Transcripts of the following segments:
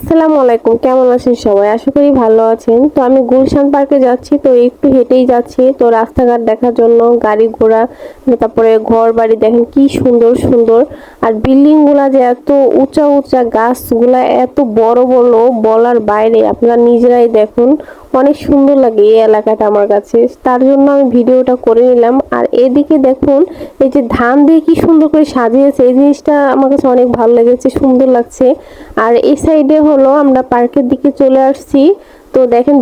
আসসালামু আলাইকুম, কেমন আছেন সবাই? আশা করি ভালো আছেন। তো আমি গুলশান পার্কে যাচ্ছি, তো একটু হেঁটেই যাচ্ছি। তো রাস্তাঘাট দেখার জন্য গাড়ি ঘোড়া, তারপরে ঘর বাড়ি দেখেন কি সুন্দর সুন্দর। আর বিল্ডিং গুলা যে এত উঁচা উঁচা, গাছগুলা এত বড় বড়, বলার বাইরে। আপনারা নিজেরাই দেখুন, অনেক সুন্দর লাগে এই এলাকাটা আমার কাছে। তার জন্য আমি ভিডিওটা করে নিলাম। আর এদিকে দেখুন, এই যে ধান দিয়ে কি সুন্দর করে সাজিয়েছে, এই জিনিসটা আমার কাছে অনেক ভালো লেগেছে, সুন্দর লাগছে। আর এই সাইডে হলো আমরা পার্কের দিকে চলে আসছি। তো দেখেন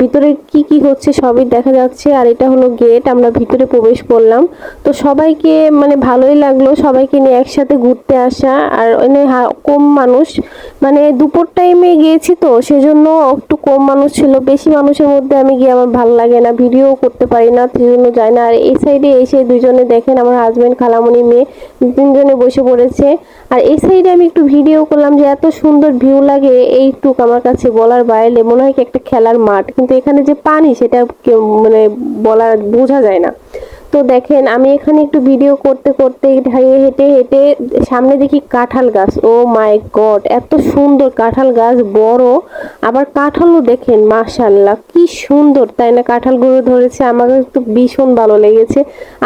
ভিতরে কি কি হচ্ছে সবই দেখা যাচ্ছে। আর এটা হলো গেট, আমরা ভিতরে প্রবেশ করলাম। তো সবাইকে মানে ভালোই লাগলো, সবাইকে নিয়ে একসাথে ঘুরতে আসা। আর কম মানুষ, মানে দুপুর টাইমে গিয়েছি, তো সেজন্য একটু কম মানুষ ছিল। বেশি মানুষের মধ্যে আমি গিয়ে আমার ভালো লাগে না, ভিডিও করতে পারি না, সেজন্য যাই না। আর এই সাইডে এসে দুইজনে দেখেন, আমার হাজবেন্ড, খালামণি, মেয়ে তিনজনে বসে পড়েছে। আর এই সাইডে আমি একটু ভিডিও করলাম, যে এত সুন্দর ভিউ লাগে এইটুক আমার কাছে বলার বাইরে। মনে হয় কি একটা খেলার মাঠ, কিন্তু এখানে যে পানি সেটা মানে বোঝা যায় না। তো দেখেন, আমি এখানে একটু ভিডিও করতে করতে হেঁটে হেঁটে সামনে দেখি কাঁঠাল গাছ। ও মাই গড, এত সুন্দর কাঁঠাল গাছ, বড়। আবার কাঁঠালও দেখেন, মাশাআল্লাহ কি সুন্দর, তাই না? কাঁঠালগুলো ধরেছে, আমার তো ভীষণ ভালো লেগেছে।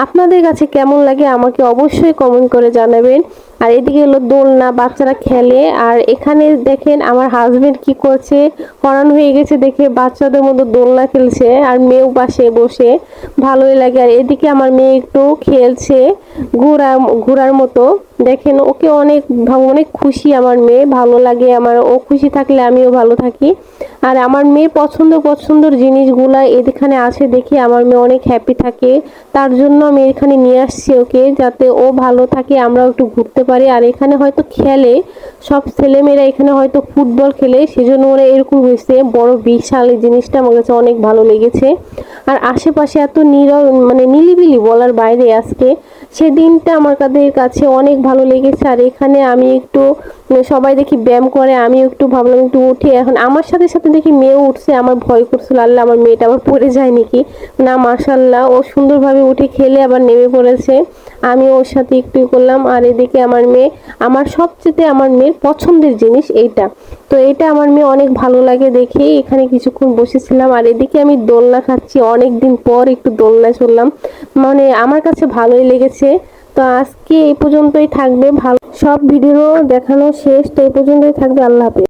আপনাদের কাছে কেমন লাগে আমাকে অবশ্যই কমেন্ট করে জানাবেন। আর এদিকে হলো দোলনা, বাচ্চারা খেলে। আর এখানে দেখেন আমার হাজবেন্ড কি করছে, হরান হয়ে গেছে দেখে, বাচ্চাদের মতো দোলনা খেলছে। আর মেয়েও পাশে বসে, ভালোই লাগে। আর এদিকে আমার মেয়ে একটু খেলছে ঘোড়ার মতো। দেখেন ওকে অনেক অনেক খুশি আমার মেয়ে, ভালো লাগে আমার। ও খুশি থাকলে আমিও ভালো থাকি। আর আমার মেয়ে পছন্দর জিনিসগুলা এখানে আছে দেখে আমার মেয়ে অনেক হ্যাপি থাকে। তার জন্য আমি এখানে নিয়ে আসছি ওকে, যাতে ও ভালো থাকে, আমরাও একটু ঘুরতে পারি। আর এখানে হয়তো খেলে, সব ছেলেমেয়েরা এখানে হয়তো ফুটবল খেলে, সেজন্য ওরা এরকম হয়েছে বড় বিশাল। এই জিনিসটা আমার কাছে অনেক ভালো লেগেছে। আর আশেপাশে এত মানে নিলিবিলি বলার বাইরে আজকে। সেদিনটা আমার কাছে অনেক ভালো লেগেছে। আর এখানে আমি একটু সবাই দেখি ব্যায়াম করে, আমি একটু ভাবলাম একটু উঠে। এখন আমার সাথে সাথে দেখি মেয়েও উঠছে, আমার ভয় করছিল, আল্লাহ আমার মেয়েটা আবার পড়ে যায় নাকি। না, মাশাআল্লাহ, ও সুন্দরভাবে উঠে খেলে আবার নেমে পড়েছে। আমি ওর সাথে একটু করলাম। আর এদিকে আমার মেয়ে, আমার মেয়ের পছন্দের জিনিস এইটা। তো এটা আমার মেয়ে অনেক ভালো লাগে দেখে, এখানে কিছুক্ষণ বসেছিলাম। আর এদিকে আমি দোলনা খাচ্ছি, অনেক দিন পর একটু দোলনা চললাম, মানে আমার কাছে ভালোই লেগেছে। তো আজকে এই পর্যন্তই থাকবে, ভালো সব ভিডিও দেখানো শেষ, তো এই পর্যন্তই থাকবে। আল্লাহ হাফেজ।